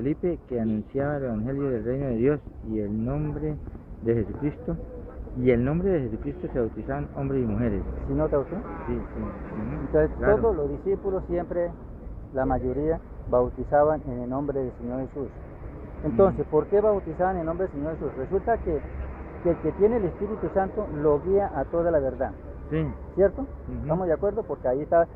Felipe, que anunciaba el Evangelio del Reino de Dios y el nombre de Jesucristo. Y el nombre de Jesucristo se bautizaban hombres y mujeres. ¿Sí nota usted? Sí, sí. Ujú, Entonces claro. todos los discípulos siempre, la mayoría, bautizaban en el nombre del Señor Jesús. Entonces, ¿por qué bautizaban en el nombre del Señor Jesús? Resulta que el que tiene el Espíritu Santo lo guía a toda la verdad. Sí. ¿Cierto? Ujú. ¿Estamos de acuerdo? Porque ahí está,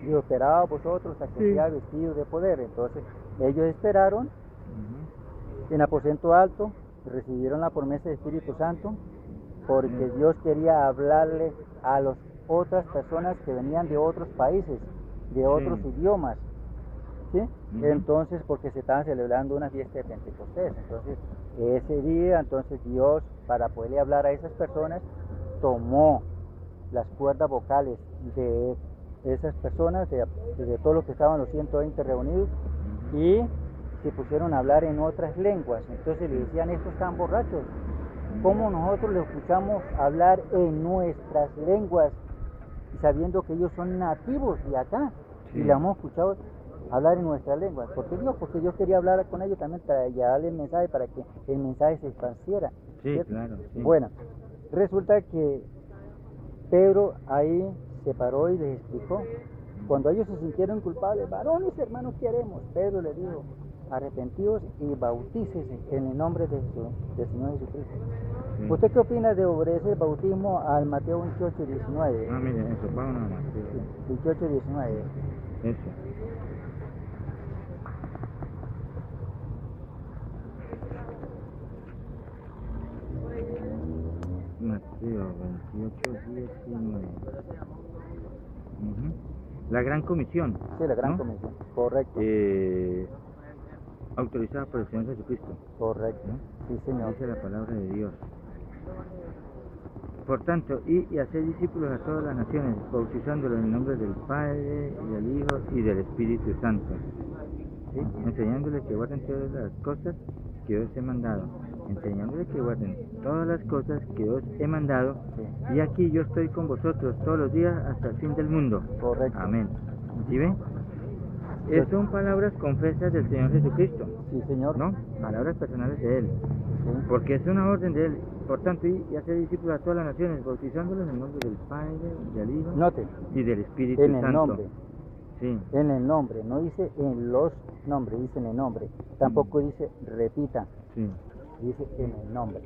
dijo, esperados vosotros a que Sí. sea vestido de poder. Entonces, ellos esperaron Ujú. en aposento alto, recibieron la promesa del Espíritu Santo, porque Sí. Dios quería hablarle a las otras personas que venían de otros países, de otros Sí. idiomas, ¿sí? Ujú. Entonces, porque se estaban celebrando una fiesta de Pentecostés, entonces ese día, entonces Dios, para poderle hablar a esas personas, tomó las cuerdas vocales de esas personas, de todos los que estaban los 120 reunidos, Ujú. y se pusieron a hablar en otras lenguas. Entonces le decían, estos están borrachos. ¿Cómo nosotros les escuchamos hablar en nuestras lenguas, sabiendo que ellos son nativos de acá? Sí. Y les hemos escuchado hablar en nuestras lenguas. ¿Por qué Dios? Porque Dios quería hablar con ellos también para llevarle el mensaje, para que el mensaje se esparciera. Sí, ¿cierto? claro, sí. Bueno, resulta que Pedro ahí se paró y les explicó. Cuando ellos se sintieron culpables, varones hermanos, ¿qué haremos? Pedro le dijo, arrepentidos y bautícese en el nombre del Señor Jesucristo. Sí. ¿Usted qué opina de obedecer el bautismo al Mateo 28, 19? Ah, mire, eso, vámonos a Mateo. 28, 19. Eso. Mateo 28, 19. Ujú. La Gran Comisión. Sí, la Gran ¿no? Comisión. Correcto. Autorizada por el Señor Jesucristo. Correcto. ¿no? Sí, señor. Dice la palabra de Dios. Por tanto, y hacer discípulos a todas las naciones, bautizándolos en el nombre del Padre, y del Hijo, y del Espíritu Santo. ¿Sí? Enseñándoles que guarden todas las cosas que os he mandado. Enseñándoles que guarden todas las cosas que os he mandado. Sí. Y aquí yo estoy con vosotros todos los días hasta el fin del mundo. Correcto. Amén. ¿Sí ven? Yo- Son palabras confesas del Señor Jesucristo. Sí, señor. ¿No? Palabras personales de Él. Sí. Porque es una orden de Él. Por tanto, y hacer discípulos a todas las naciones, bautizándolos en el nombre del Padre, del Hijo Note, y del Espíritu en el Santo. nombre. Sí. En el nombre, no dice en los nombres, dice en el nombre. Tampoco dice repita, Sí. dice en el nombre.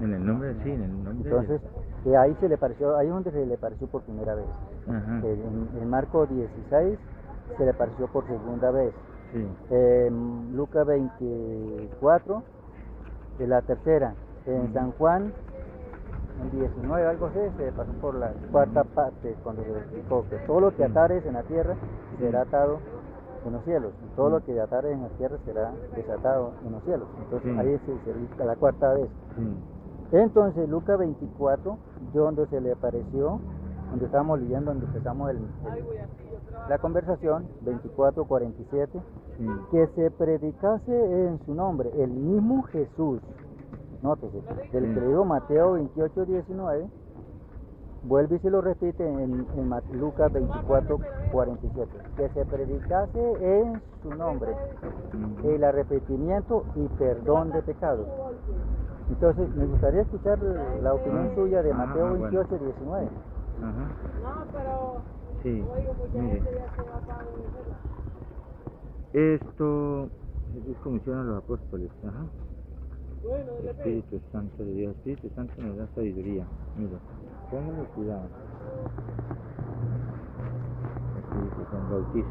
En el nombre, sí, en el nombre. Entonces, ahí se le pareció, ahí es donde se le pareció por primera vez. Ajá. En Marcos 16 se le pareció por segunda vez. Sí. En Lucas 24 de la tercera. En San Juan en 19, algo así, se pasó por la cuarta parte, cuando se explicó que todo lo que atares en la tierra será atado en los cielos, y todo lo que atares en la tierra será desatado en los cielos. Entonces ahí se dice la cuarta vez. Sí. Entonces Lucas 24, donde se le apareció, donde estábamos leyendo, donde empezamos la conversación, 24:47, Sí. que se predicase en su nombre el mismo Jesús. Nótese, del que le dijo Mateo 28, 19, vuelve y se lo repite en Lucas 24, 47, que se predicase en su nombre el arrepentimiento y perdón de pecados. Entonces, me gustaría escuchar la opinión suya de Mateo 28, bueno. 19. Ajá. No, pero Sí. oigo mucha Mire. gente ya se va para Venezuela. Esto Jesús comisiona a los apóstoles. Ajá. Bueno, El ¿qué Espíritu Santo de Dios. El Espíritu Santo nos da sabiduría. Mira, póngale cuidado. Espíritu Santo, bautizo.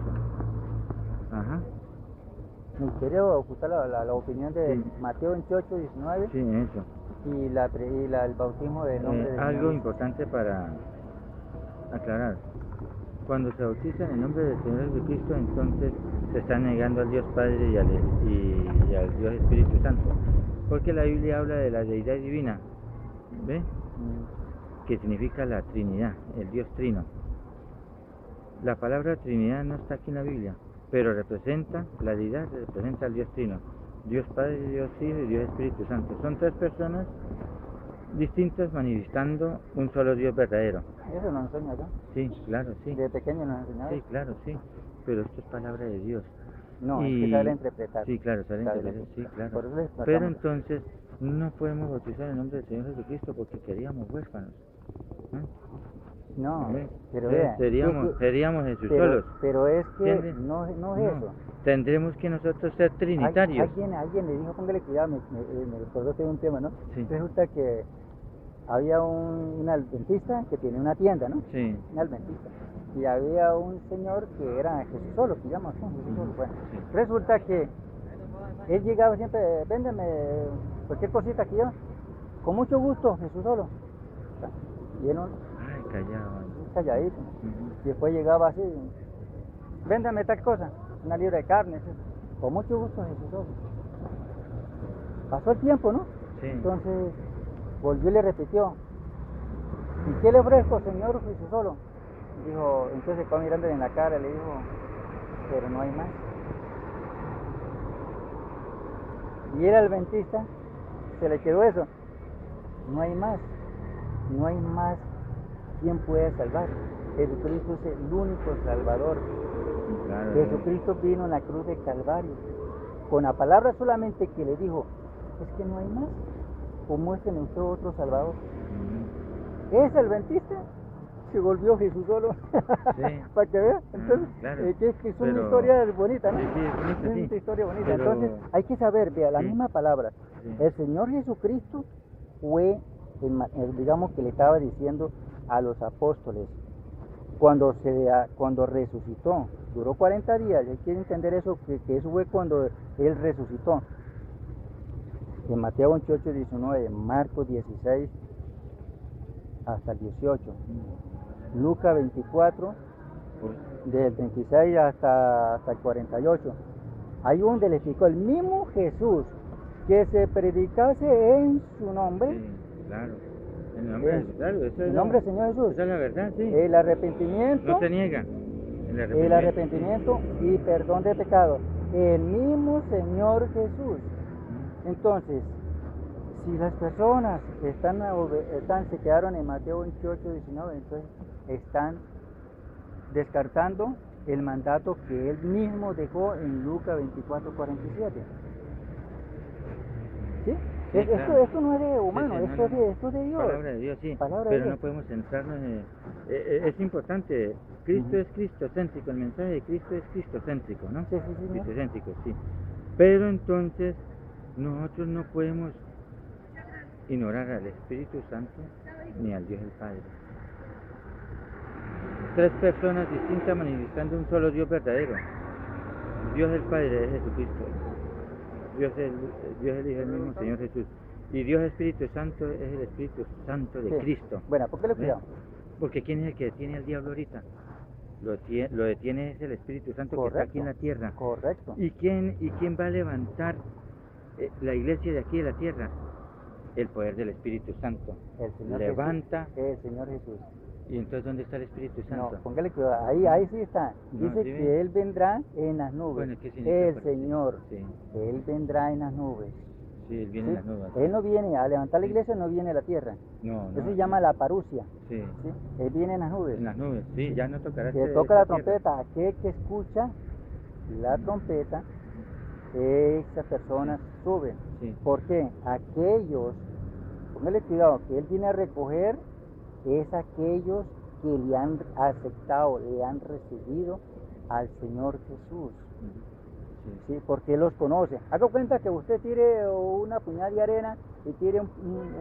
Ajá. Me gustaría ocultar la opinión de Sí. Mateo 28, 19 Sí, eso. y el bautismo del nombre del Algo Señor. importante para aclarar. Cuando se bautiza en el nombre del Señor Jesucristo, entonces se está negando al Dios Padre y al Dios Espíritu Santo. Porque la Biblia habla de la deidad divina, ¿ve? Que significa la Trinidad, el Dios Trino. La palabra Trinidad no está aquí en la Biblia, pero representa, la deidad representa al Dios Trino. Dios Padre, Dios Hijo y Dios Espíritu Santo. Son tres personas distintas manifestando un solo Dios verdadero. Eso nos enseña acá. Sí, claro, sí. De pequeño nos enseñaba. Sí, claro, sí. Pero esto es palabra de Dios. No, hay que saber interpretar. Sí, claro, saber Saber interpretar, sí, claro. Por eso les Pero tratamos. entonces no podemos bautizar en el nombre del Señor Jesucristo porque queríamos huérfanos. ¿No? No, ¿Ve? pero Entonces, vea, seríamos Jesús pero, solos. pero es que ¿Entiende? no es No, eso. tendremos que nosotros ser trinitarios. Alguien le dijo, póngale cuidado, me recordó que hay un tema, ¿no? Sí. Resulta que había un adventista que tiene una tienda, ¿no? Sí. Un adventista. Y había un señor que era Jesús solo, que llama Jesús solo. Bueno, Sí. resulta que él llegaba siempre, véndeme cualquier cosita aquí yo, con mucho gusto, Jesús solo. Y él no, Ay, callado. calladito. Ujú. Y después llegaba así, véndame tal cosa, una libra de carne, así. Con mucho gusto, Jesús solo. Pasó el tiempo, ¿no? Sí. Entonces volvió y le repitió, ¿y qué le ofrezco, Señor Jesús solo? Dijo, entonces quedó mirándole en la cara y le dijo, pero no hay más. Y el adventista se le quedó eso, no hay más, no hay más. ¿Quién puede salvar? Jesucristo es el único Salvador. Claro. Jesucristo vino en la cruz de Calvario. Con la palabra solamente que le dijo, es que no hay más. O muéstrame usted otro Salvador. Ujú. Ese adventista se volvió Jesús solo. Sí. Para que vea. Entonces, claro. que es una Pero- historia bonita, ¿no? Sí, sí, es bonita, Es sí. una historia bonita. Pero- Entonces, hay que saber, vea, la Sí. misma palabra. Sí. El Señor Jesucristo fue, digamos que le estaba diciendo a los apóstoles, cuando resucitó, duró 40 días, hay que entender eso, que eso fue cuando Él resucitó. En Mateo 28, 19, Marcos 16, hasta el 18, Lucas 24, del 26 hasta el 48. Hay un donde le explicó el mismo Jesús que se predicase en su nombre, Sí, claro. En nombre, claro, eso es en la- nombre del Señor Jesús, esa es la verdad, sí. el arrepentimiento, No se niega. el arrepentimiento y perdón de pecado, el mismo Señor Jesús. Entonces, si las personas se quedaron en Mateo 28, 19, entonces están descartando el mandato que él mismo dejó en Lucas 24, 47. ¿Sí? Sí, claro. Esto no es de humano, Sí, sí, esto es de Dios. Palabra de Dios, sí. Palabra de Pero Dios. no podemos centrarnos en... es importante. Cristo Ujú. es cristocéntrico. El mensaje de Cristo es cristocéntrico, ¿no? Sí, sí, señor. Cristocéntrico, sí. Pero entonces nosotros no podemos ignorar al Espíritu Santo ni al Dios el Padre. Tres personas distintas manifestando un solo Dios verdadero. Dios el Padre es Jesucristo. Dios el Hijo es el mismo Señor Jesús. Y Dios Espíritu Santo es el Espíritu Santo de Sí. Cristo. Bueno, ¿por qué le ¿Ve? cuidado? Porque ¿quién es el que detiene al diablo ahorita? Lo detiene es el Espíritu Santo que está aquí en la tierra. Correcto. ¿Y quién va a levantar la iglesia de aquí de la tierra? El poder del Espíritu Santo. El Señor Levanta. Jesús. El Señor Jesús. ¿Y entonces dónde está el Espíritu Santo? No, póngale cuidado. Ahí sí está. No, Dice ¿sí ve? que Él vendrá en las nubes. Bueno, ¿qué significa El por- Señor. Sí, Él vendrá en las nubes. sí, Él viene ¿Sí? en las nubes. Él no viene a levantar la Sí. iglesia, no viene a la tierra. No, no. Eso se llama la parucia. Sí, ¿Sí? Él viene en las nubes. en las nubes, sí, ya no tocará. Que toca la trompeta, aquel que escucha la trompeta, esa persona sube. Sí. ¿Por qué? Aquellos, póngale cuidado, que Él viene a recoger es aquellos que le han aceptado, le han recibido al Señor Jesús. Sí. ¿Sí? Porque Él los conoce. Haga cuenta que usted tire una puñada de arena y tire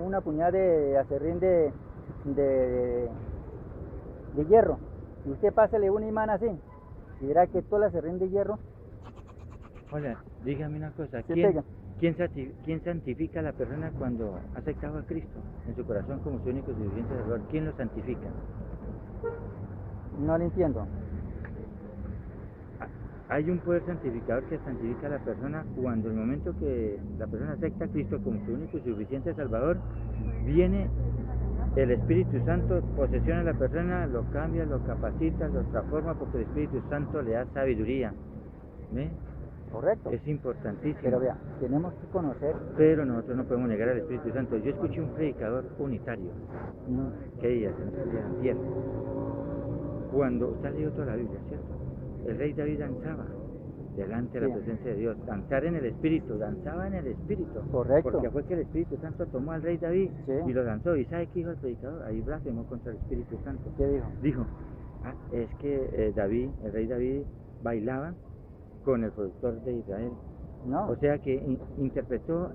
una puñada de acerrín de hierro. Y usted pásale un imán así. Y verá que todo el acerrín de hierro Hola, dígame una cosa. se pega. ¿Quién santifica a la persona cuando ha aceptado a Cristo en su corazón como su único y suficiente Salvador? ¿Quién lo santifica? No lo entiendo. Hay un poder santificador que santifica a la persona cuando el momento que la persona acepta a Cristo como su único y suficiente Salvador, viene el Espíritu Santo, posesiona a la persona, lo cambia, lo capacita, lo transforma, porque el Espíritu Santo le da sabiduría. ¿Ve? Correcto. Es importantísimo. Pero vea, tenemos que conocer. Pero nosotros no podemos negar al Espíritu Santo. Yo escuché un predicador unitario, que días, antier, cuando usted ha leído toda la Biblia, ¿cierto? El rey David danzaba delante de la Sí. presencia de Dios, danzar en el Espíritu, danzaba en el Espíritu, Correcto. porque fue que el Espíritu Santo tomó al rey David Sí. y lo danzó. ¿Y sabe qué dijo el predicador? Ahí blasfemó contra el Espíritu Santo. ¿Qué dijo? Dijo, es que David, el rey David, bailaba con el productor de Israel. No. O sea que interpretó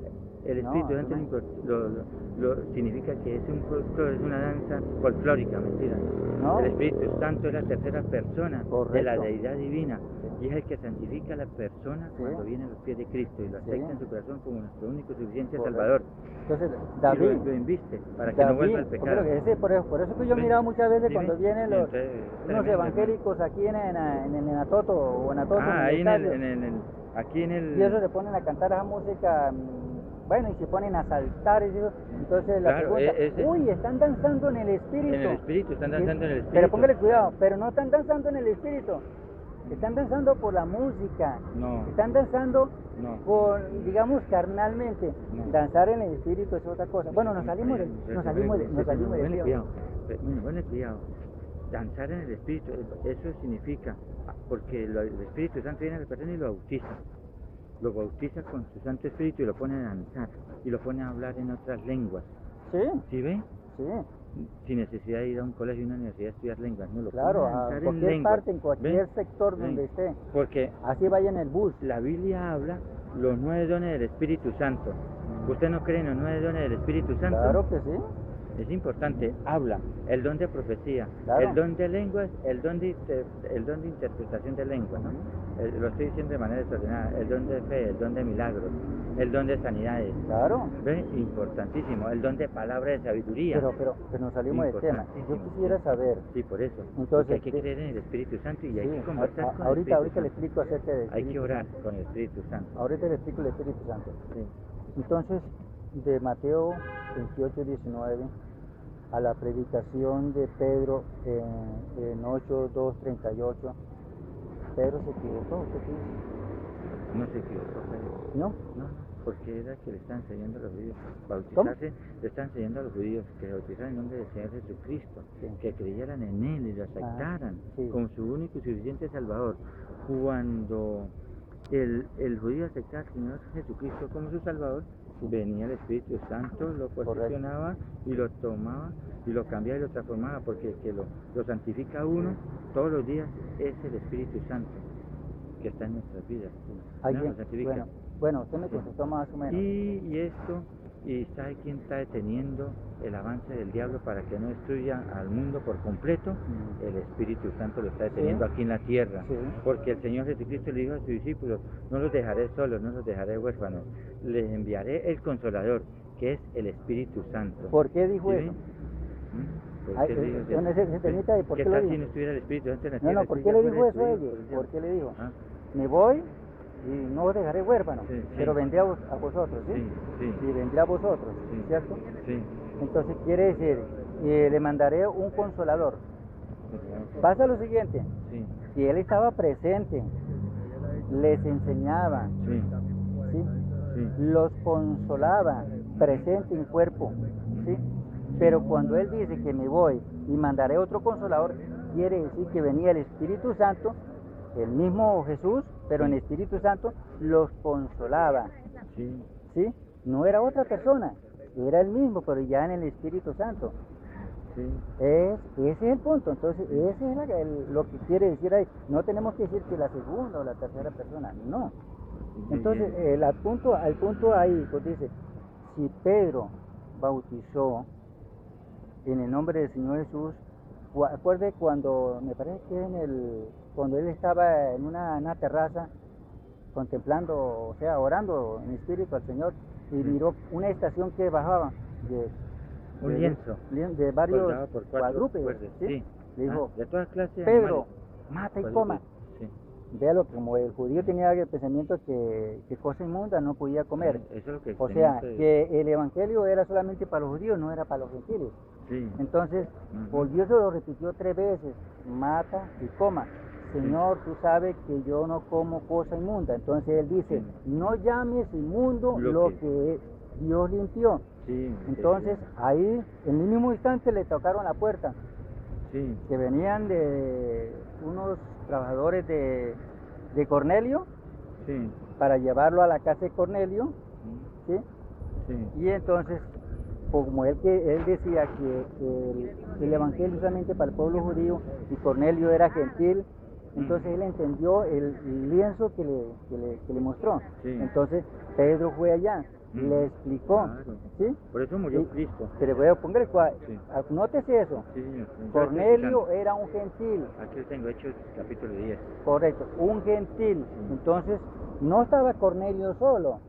el Espíritu No, Santo, no. significa que es un folclore, es una danza folclórica, mentira. No. El Espíritu Santo es la tercera persona de la Correcto. deidad divina y es el que santifica a la persona Sí. cuando viene a los pies de Cristo y lo acepta Sí. en su corazón como nuestro único y suficiente Correcto. Salvador. Entonces, Y David, lo inviste para que no vuelva al pecado. por eso que yo he ¿Ve? mirado muchas veces ¿Sí cuando ve? vienen Y los entonces, unos tremendo, evangélicos aquí en el Atoto o en Atoto, ahí en el estadio, aquí en el... y ellos se ponen a cantar esa música, bueno, y se ponen a saltar, y eso. Entonces la Claro, pregunta, uy, están danzando en el Espíritu. En el Espíritu, están danzando en el Espíritu. Pero póngale cuidado, pero no están danzando en el Espíritu, están danzando por la música, No. están danzando No. por, digamos, carnalmente. No. Danzar en el Espíritu es otra cosa. Bueno, nos salimos de Bueno, cuidado. Bueno, cuidado. Danzar en el Espíritu, eso significa, porque el Espíritu Santo viene a la persona y lo bautiza. Lo bautiza con su Santo Espíritu y lo pone a danzar y lo pone a hablar en otras lenguas. Sí, ¿Sí ve? sí, Sin necesidad de ir a un colegio y una universidad a estudiar lenguas, no lo claro, pone a a danzar en cualquier lenguas. parte, en cualquier ¿Ve? sector ¿Ve? donde esté. Porque Así vaya en el bus. la Biblia habla los 9 dones del Espíritu Santo. ¿Usted no cree en los 9 dones del Espíritu Santo? Claro que sí. Es importante, habla, el don de profecía, Claro. el don de lenguas, el don de interpretación de lenguas, ¿no? Lo estoy diciendo de manera desordenada, el don de fe, el don de milagros, el don de sanidades, Claro. ¿ve? Importantísimo, el don de palabra de sabiduría. Pero nos salimos del tema. Yo quisiera saber. Sí, por eso. Entonces, porque hay que creer en el Espíritu Santo y hay sí, que conversar con el ahorita Espíritu le Santo. explico acerca del Hay Espíritu que orar Santo. con el Espíritu Santo. Ahorita le explico el Espíritu Santo. Sí. Entonces, de Mateo 28, 19 a la predicación de Pedro en 8, 2, 38, Pedro se equivocó, ¿usted qué dice? No se equivocó, Pedro. ¿No? No, porque era que le están enseñando a los judíos. Bautizarse, le están enseñando a los judíos que se bautizaran en nombre del Señor Jesucristo, Sí. que creyeran en Él y lo aceptaran sí. como su único y suficiente Salvador. Cuando el judío aceptaba al Señor Jesucristo como su Salvador, venía el Espíritu Santo, lo posicionaba y lo tomaba y lo cambiaba y lo transformaba, porque el que lo santifica a uno todos los días es el Espíritu Santo que está en nuestras vidas. ¿No? Lo santifica. Bueno, usted me contestó más o menos. Y ¿sabe quién está deteniendo el avance del diablo para que no destruya al mundo por completo? El Espíritu Santo lo está deteniendo aquí en la tierra. Sí. Porque el Señor Jesucristo le dijo a sus discípulos, no los dejaré solos, no los dejaré huérfanos, les enviaré el Consolador, que es el Espíritu Santo. ¿Por qué dijo ¿Sí eso? ¿Por Ay, qué le dijo eso? ese temita, ¿y por qué ¿Qué lo tal dijo? si no estuviera el Espíritu Santo en la No, tierra? ¿por si qué ya le fuera dijo eso a destruido ellos? por el diablo? ¿Por qué le dijo? ¿Ah? Me voy y no os dejaré huérfano, Sí, sí. pero vendré a vosotros, ¿sí? Sí, sí. Y vendré a vosotros, Sí. ¿cierto? Sí. Entonces quiere decir, le mandaré un consolador. Pasa lo siguiente, Sí. si él estaba presente, les enseñaba, Sí. ¿sí? Sí. Los consolaba, presente en cuerpo, ¿sí? Pero cuando él dice que me voy y mandaré otro consolador, quiere decir que venía el Espíritu Santo, el mismo Jesús, pero en Espíritu Santo los consolaba, Sí. ¿sí? No era otra persona, era el mismo, pero ya en el Espíritu Santo. Sí. Ese es el punto, entonces ese es lo que quiere decir ahí. No tenemos que decir que la segunda o la tercera persona, no. Entonces el punto ahí pues dice, si Pedro bautizó en el nombre del Señor Jesús, acuerde cuando, me parece que cuando él estaba en una terraza contemplando, o sea, orando en espíritu al Señor, y miró una estación que bajaba Un lienzo. de varios Colgado por cuatro cuadrúpedos, cuerdas, ¿sí? sí. Le dijo, De todas clases de Pedro, animales. mata y Cuadrúpedos, coma. Sí. Véalo, como el judío tenía el pensamiento que cosa inmunda no podía comer. Eso es lo que O tenía sea, que el evangelio era solamente para los judíos, no era para los gentiles. Sí. Entonces, Ujú. volvió, se lo repitió 3 veces, mata y coma. Señor, tú sabes que yo no como cosa inmunda. Entonces él dice, Sí. no llames inmundo lo que Dios limpió. Sí. Entonces, ahí, en el mismo instante le tocaron la puerta, Sí. que venían de unos trabajadores de Cornelio, Sí. para llevarlo a la casa de Cornelio, ¿sí? Sí. Y entonces, como él decía que el evangelio solamente para el pueblo judío y Cornelio era gentil, entonces él entendió el lienzo que le mostró. Sí. Entonces Pedro fue allá, le explicó, Claro. ¿sí? Por eso murió Y- Cristo. Pero voy a poner, Sí. nótese eso. Sí, señor. Yo Cornelio estoy era un gentil, escuchando. Aquí lo tengo, Hechos capítulo 10. correcto, un gentil. Entonces no estaba Cornelio solo,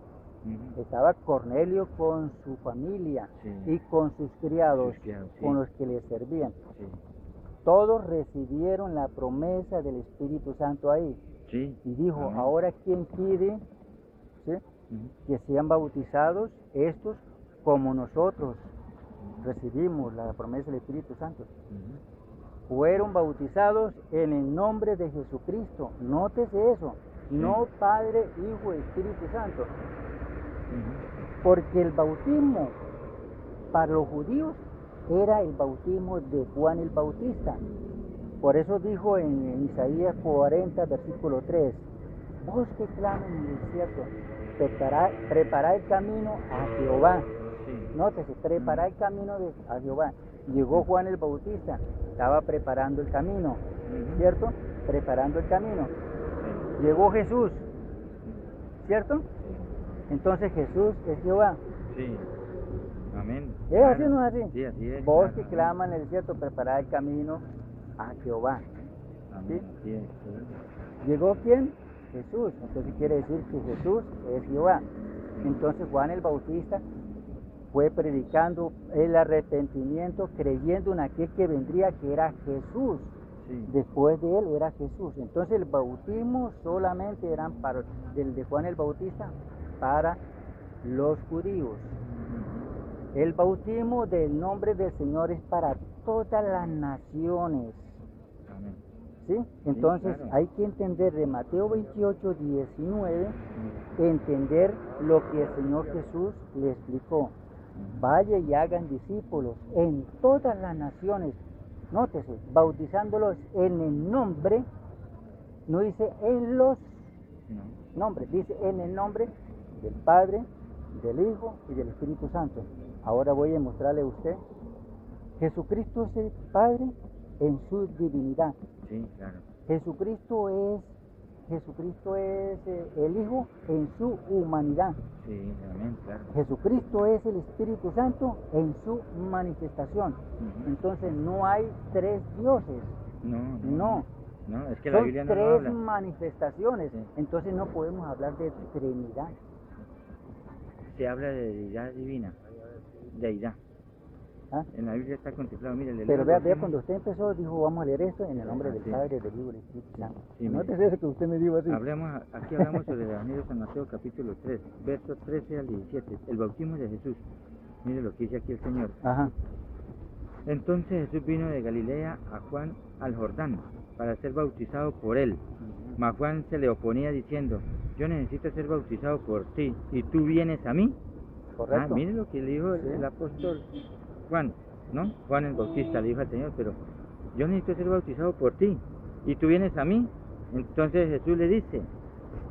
Ujú. estaba Cornelio con su familia Sí. y con sus criados, Sus criados, sí. con los que le servían. Sí. Todos recibieron la promesa del Espíritu Santo ahí. Sí. Y dijo, Amén. ahora quien pide, ¿sí?, Ujú. que sean bautizados estos como nosotros recibimos la promesa del Espíritu Santo. Ujú. Fueron bautizados en el nombre de Jesucristo. Nótese eso. Sí. No Padre, Hijo y Espíritu Santo. Ujú. Porque el bautismo para los judíos era el bautismo de Juan el Bautista. Por eso dijo en Isaías 40, versículo 3, vos que claman en el desierto, preparad el camino a Jehová. Sí. Nótese, preparad el camino a Jehová. Llegó Juan el Bautista, estaba preparando el camino, Ujú. ¿cierto? Preparando el camino. Sí. Llegó Jesús, ¿cierto? Entonces Jesús es Jehová. Sí. Amén. ¿Es así o no es así? Sí, así es. Vos claro, que amén. claman en el desierto, preparad el camino a Jehová. Amén. ¿Sí? Así es. Sí. ¿Llegó quién? Jesús. Entonces quiere decir que Jesús es Jehová. Entonces Juan el Bautista fue predicando el arrepentimiento, creyendo en aquel que vendría, que era Jesús. Sí. Después de él era Jesús. Entonces el bautismo solamente eran para del de Juan el Bautista para los judíos. Ujú. El bautismo del nombre del Señor es para todas las naciones. Amén. ¿Sí? Entonces claro. hay que entender de Mateo 28, 19, Ujú. entender lo que el Señor Jesús le explicó. Ujú. Vaya y hagan discípulos en todas las naciones. Nótese, bautizándolos en el nombre, no dice en los No. nombres, dice en el nombre del Padre, del Hijo y del Espíritu Santo. Ahora voy a mostrarle a usted. Jesucristo es el Padre en su divinidad. Sí, claro. Jesucristo es el Hijo en su humanidad. Sí, amén, claro. Jesucristo es el Espíritu Santo en su manifestación. Ujú. Entonces no hay tres dioses. No, No. No, es que la Son Biblia no lo tres habla. manifestaciones. Sí. Entonces no podemos hablar de Trinidad. Se habla de deidad divina. Deidad. ¿Ah? En la Biblia está contemplado. Mire, le Pero leo vea, el vea, bautismo. cuando usted empezó, dijo, vamos a leer esto en el nombre del Sí. Padre, del Hijo y del Espíritu Santo. Sí, No mire. te sé que usted me dijo así. Aquí hablamos sobre el Evangelio de San Mateo capítulo 3, versos 13 al 17, el bautismo de Jesús. Mire lo que dice aquí el Señor. Ajá. Entonces Jesús vino de Galilea a Juan al Jordán para ser bautizado por él. Mas Juan se le oponía diciendo, yo necesito ser bautizado por ti, ¿y tú vienes a mí? Correcto. Mire lo que le dijo Sí. el apóstol Juan, ¿no? Juan el Bautista le dijo al Señor, pero yo necesito ser bautizado por ti, ¿y tú vienes a mí? Entonces Jesús le dice,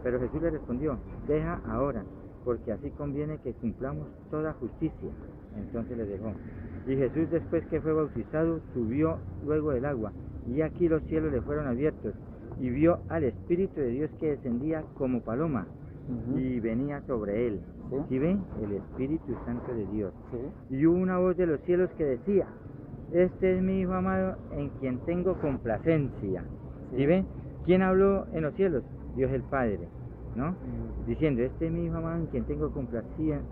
pero Jesús le respondió, deja ahora, porque así conviene que cumplamos toda justicia. Entonces le dejó. Y Jesús, después que fue bautizado, subió luego del agua, y aquí los cielos le fueron abiertos, y vio al Espíritu de Dios que descendía como paloma, Ujú. y venía sobre él. Sí. ¿Sí ven? El Espíritu Santo de Dios. Sí. Y hubo una voz de los cielos que decía, este es mi Hijo amado en quien tengo complacencia. Sí. ¿Sí ven? ¿Quién habló en los cielos? Dios el Padre, ¿no? Mm. Diciendo, este es mi Hijo amado en quien tengo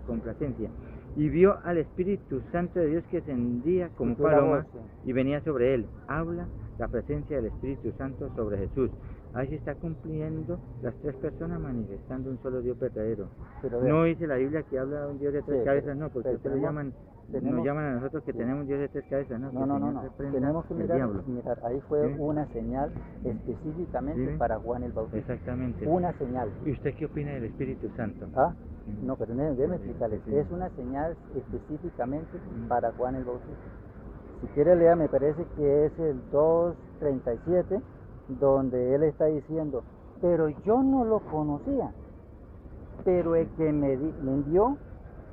complacencia. Y vio al Espíritu Santo de Dios que descendía como Escuchó la paloma voz, sí. y venía sobre él. Habla la presencia del Espíritu Santo sobre Jesús. Ahí se está cumpliendo las tres personas manifestando un solo Dios verdadero. Pero vea, No dice la Biblia que habla de un Dios de tres Sí, cabezas, no, porque pero ustedes tenemos- nos llaman a nosotros que sí. tenemos un Dios de tres cabezas, no, que no, el no, Señor no. reprenda Tenemos que el mirar, diablo. ahí fue Sí. una señal específicamente Sí. para Juan el Bautista. Exactamente. Una señal. ¿Y usted qué opina del Espíritu Santo? ¿Ah? Mm. No, pero déjeme Sí, explicarles. sí. Es una señal específicamente Mm. para Juan el Bautista. Si quiere leer, me parece que es el 2:37, donde él está diciendo, pero yo no lo conocía. Pero el que me envió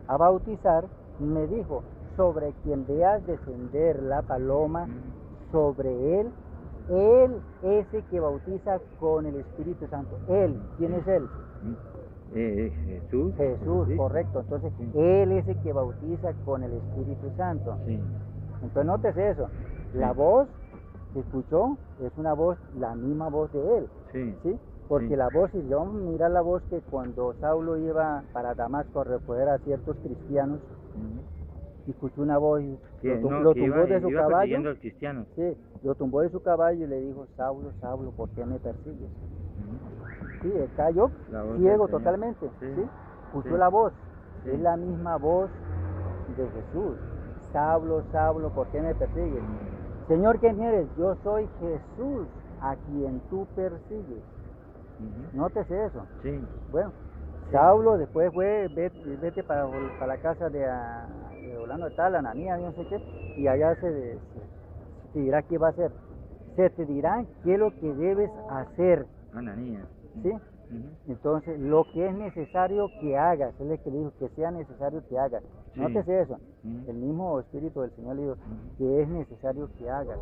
a bautizar me dijo, sobre quien veas descender la paloma, sobre él es el que bautiza con el Espíritu Santo. Él, ¿quién es él? Jesús. Jesús, Sí. correcto. Entonces, Sí. él es el que bautiza con el Espíritu Santo. Sí. Entonces, nótese eso. La Sí. voz que escuchó es una voz, la misma voz de él. Sí. ¿Sí? Porque Sí. la voz, si yo mira la voz que cuando Saulo iba para Damasco a recoger a ciertos cristianos, Ujú. escuchó una voz y Que, lo no, que tumbó de su iba caballo. persiguiendo a los cristianos. Sí, lo tumbó de su caballo y le dijo, Saulo, Saulo, ¿por qué me persigues? Ujú. Sí, él cayó La voz ciego del Señor. totalmente. Sí. ¿Sí? Escuchó Sí. la voz. Sí. Es la misma voz de Jesús. Saulo, Saulo, ¿por qué me persigues? Señor, ¿quién eres? Yo soy Jesús, a quien tú persigues. Ujú. Nótese eso. Sí. Bueno, Sí. Saulo después fue, vete para la casa de Orlando de tal, Ananías, no sé qué, y allá se te dirá qué va a hacer. Se te dirá qué es lo que debes hacer, Ananías. ¿sí? Ujú. Entonces, lo que es necesario que hagas, él es el que dijo que sea necesario que hagas. Sí. Nótese eso. Ujú. El mismo Espíritu del Señor le dijo Ujú. que es necesario que hagas.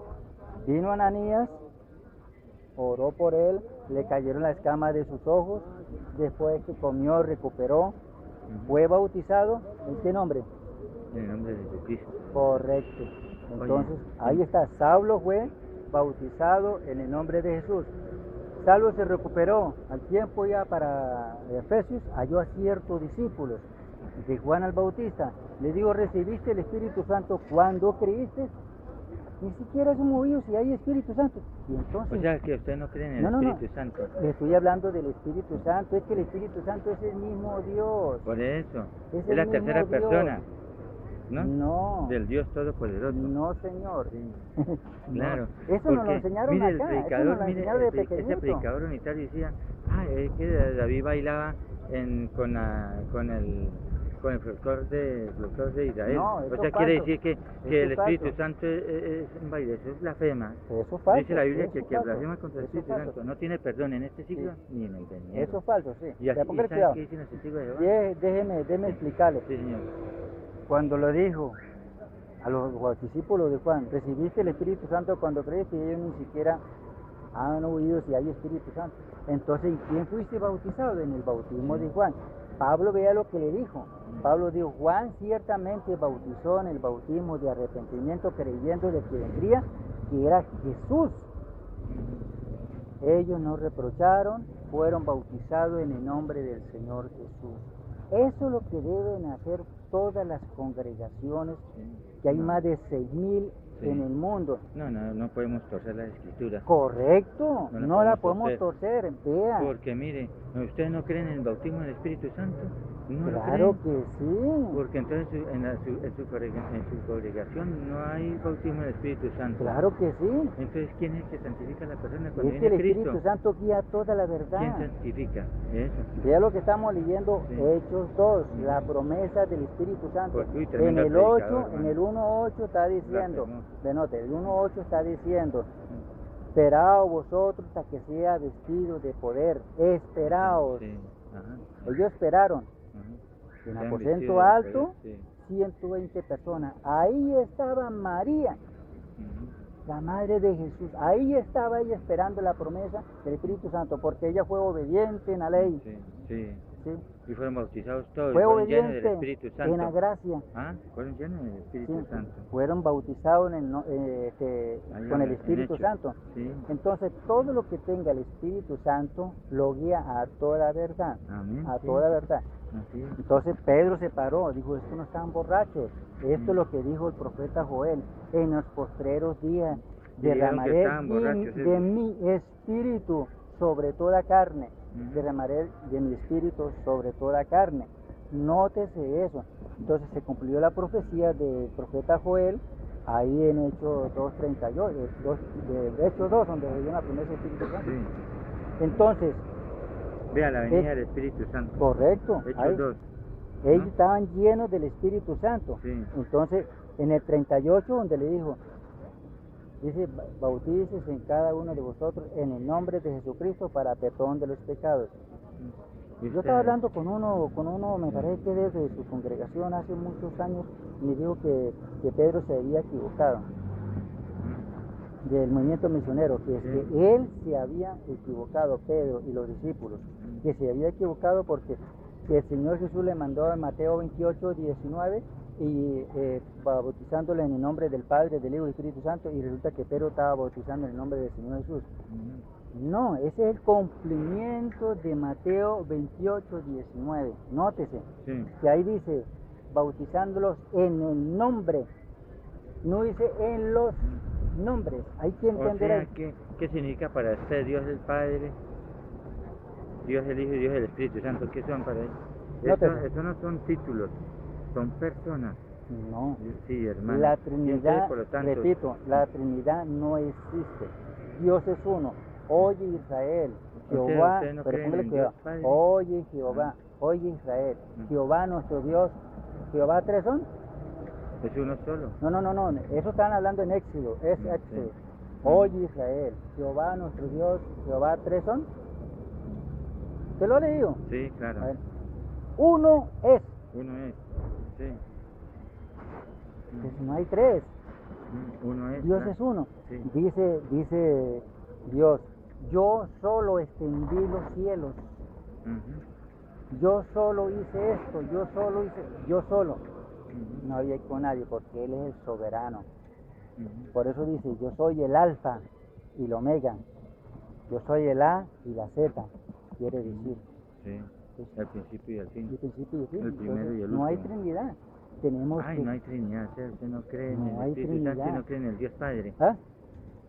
Vino Ananías, oró por él, le cayeron las escamas de sus ojos, después que comió, recuperó, Ujú. fue bautizado. ¿En qué nombre? En el nombre de Jesucristo. Correcto. Entonces, Oye, ahí está, Saulo fue bautizado en el nombre de Jesús. Saulo se recuperó. Al tiempo ya para Efesios, halló a ciertos discípulos de Juan el Bautista. Le digo, ¿recibiste el Espíritu Santo cuando creíste? Ni siquiera es un movido si hay Espíritu Santo. Y entonces, O sea que usted no cree en el no, Espíritu Santo. le estoy hablando del Espíritu Santo. Es que el Espíritu Santo es el mismo Dios. Por eso. Es Es el la mismo tercera Dios. persona. ¿No? No. Del Dios Todopoderoso. No, señor. Sí. No. Claro. Eso nos lo Porque, enseñaron mire, acá. el Eso nos predicador, lo mire, enseñaron de ese pequeñito. predicador unitario decía, es que David bailaba con el folclor de Israel. No, O eso sea, es quiere falso. decir que Eso el es Espíritu falso. Santo es un baile, eso es blasfema. Eso es falso. Dice la Biblia eso que es el que falso. blasfema contra el Eso es Espíritu falso. Santo no tiene perdón en este siglo Sí. ni en el venidero. Eso es falso, sí. Y así, Ya, póngale ¿y sabe cuidado. qué dicen los testigos de Jehová? Déjeme explicarle. Sí, señor. Cuando lo dijo a los discípulos de Juan, recibiste el Espíritu Santo cuando creíste, y ellos ni siquiera han oído si hay Espíritu Santo. Entonces, ¿y quién fuiste bautizado? En el bautismo de Juan. Pablo vea lo que le dijo. Pablo dijo, Juan ciertamente bautizó en el bautismo de arrepentimiento creyendo de que vendría, que era Jesús. Ellos no reprocharon, fueron bautizados en el nombre del Señor Jesús. Eso es lo que deben hacer todas las congregaciones, que hay No. más de 6.000 Sí. en el mundo. No podemos torcer las escrituras. Correcto, No la no la podemos podemos torcer, vea. Porque mire, ¿ustedes no creen en el bautismo del Espíritu Santo? No lo Claro creen. que sí. Porque entonces en su congregación no hay bautismo del Espíritu Santo. Claro que sí. Entonces, ¿quién es el que santifica a la persona Es cuando que el viene Espíritu Cristo? Santo guía toda la ¿Quién verdad. santifica? Eso. Vea lo que estamos leyendo, Sí. Hechos 2, Sí. la promesa del Espíritu Santo. Pues, uy, En tremendo el predicador, 8, en hermano. el 1.8 está diciendo, Blasfemó. denote, el 1.8 está diciendo, esperaos vosotros hasta que sea vestido de poder, esperaos. Sí. Ajá. Ellos esperaron, Ajá. en Sean aposento vestidos de alto, poder, sí. 120 personas. Ahí estaba María, Ujú. la madre de Jesús. Ahí estaba ella esperando la promesa del Espíritu Santo, porque ella fue obediente en la ley. Sí, sí. ¿sí? Y fueron bautizados todos, Fue y fueron llenos del obediente Espíritu en la Santo. gracia. Fueron llenos del Espíritu Sí, Santo. fueron bautizados Ahí con el en Espíritu Hechos. Santo. Sí. Entonces, todo lo que tenga el Espíritu Santo lo guía a toda verdad. Amén. A sí. toda verdad. Así es. Entonces Pedro se paró, dijo, estos no están borrachos. Esto es lo que dijo el profeta Joel. En los postreros días Dijeron que derramaré estaban borrachos, de mi espíritu sobre toda carne. Ujú. Derramaré de mi espíritu sobre toda carne. Nótese eso. Entonces se cumplió la profecía del profeta Joel, ahí en Hechos 2.38, de Hechos 2, donde dio la promesa del Espíritu Santo. Sí. Entonces, Vea la venida del Espíritu Santo. correcto, Hechos ahí, 2. ellos ¿no? estaban llenos del Espíritu Santo. Sí. Entonces, en el 38, donde le dijo, dice, bautícese en cada uno de vosotros en el nombre de Jesucristo para perdón de los pecados. ¿Y Yo usted? estaba hablando con uno, me parece que desde su congregación hace muchos años, y me dijo que Pedro se había equivocado, del movimiento misionero, que es Sí. que él se había equivocado, Pedro y los discípulos, que se había equivocado porque el Señor Jesús le mandó en Mateo 28, 19, y bautizándole en el nombre del Padre, del Hijo y del Espíritu Santo, y resulta que Pedro estaba bautizando en el nombre del Señor Jesús. No, ese es el cumplimiento de Mateo 28, 19. Nótese Sí. que ahí dice, bautizándolos en el nombre, no dice en los nombres. Hay que O entender sea, ahí. ¿qué significa para usted Dios el Padre, Dios el Hijo y Dios el Espíritu Santo? ¿Qué son para él? Nótese. Eso no son títulos, son personas. No, Sí, hermano. la Y entonces, Trinidad, por lo tanto, repito, la Trinidad no existe. Dios es uno. Oye Israel, O sea, Jehová, ¿ustedes no pero creen póngale en cuidado. Dios Padre? Oye Jehová, oye Israel, Jehová nuestro Dios. ¿Jehová tres son? es uno solo. No, eso están hablando en Éxodo, es Sí. Éxodo. Oye Israel, Jehová nuestro Dios, Jehová tres son. ¿Te lo he leído? Sí, claro. A ver. Uno es, Uno es. Sí. pues no hay tres. Uno es. Dios claro. es uno. Sí. Dice Dios, yo solo extendí los cielos, Ujú. yo solo hice esto, yo solo. Ujú. No había con nadie porque Él es el soberano. Ujú. Por eso dice, yo soy el alfa y el omega, yo soy el A y la Z, quiere decir. Sí. El principio y el fin. El principio y el fin. El primero Entonces, y el no hay último. Trinidad. Tenemos Ay, que... no hay Trinidad, o sea, usted no cree en No el hay Espíritu Santo y Trinidad. no cree en el Dios Padre. ¿Ah?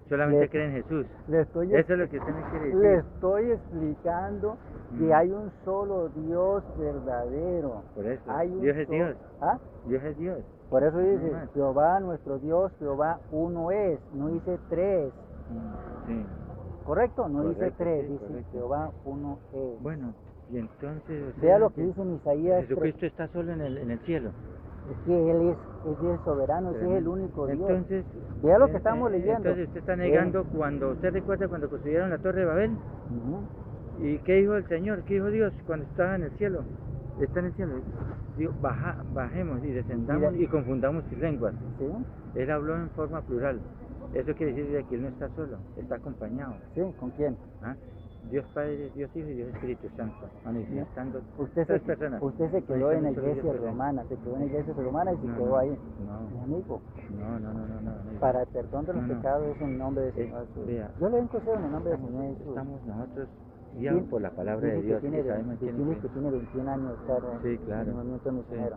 Solamente Le- cree en Jesús. Le estoy, Eso es lo que usted me quiere le decir. estoy explicando que Mm. hay un solo Dios verdadero. Por eso, Hay un Dios es solo- Dios. ¿Ah? Dios es Dios. Por eso dice, No más. Jehová nuestro Dios, Jehová uno es, no dice tres. Sí. ¿Correcto? No dice Correcto, tres, sí, dice correcto. Jehová uno es. Bueno, y entonces... o Vea sea, lo que dice en Isaías 3, Jesucristo está solo en el cielo. es que Él es el soberano, ese es el único Dios. Entonces, Vea lo que estamos leyendo. Entonces usted está negando cuando... ¿Usted recuerda cuando construyeron la Torre de Babel? Ujú. ¿Y qué dijo el Señor? ¿Qué dijo Dios cuando estaba en el cielo? Está en el cielo. Dijo, bajemos y descendamos Mira. y confundamos sus lenguas. ¿Sí? Él habló en forma plural. Eso quiere decir que Él no está solo, está acompañado. ¿Sí? ¿Con quién? ¿Ah? Dios Padre, Dios Hijo y Dios Espíritu Santo, manifestando Usted tres personas. usted se quedó en la Manifestando iglesia solo Dios romana, se quedó en la iglesia romana y se No, quedó ahí. No, Mi amigo, no. para el perdón de los No, no. pecados es en el nombre del Señor Jesús. vea. Yo le doy un consejo en el nombre del Señor Jesús. Estamos nosotros guiados por la palabra de Dice Dios que y tiene, sabemos quién dice es. que tiene 21 años de estar Sí, en claro. el movimiento misionero.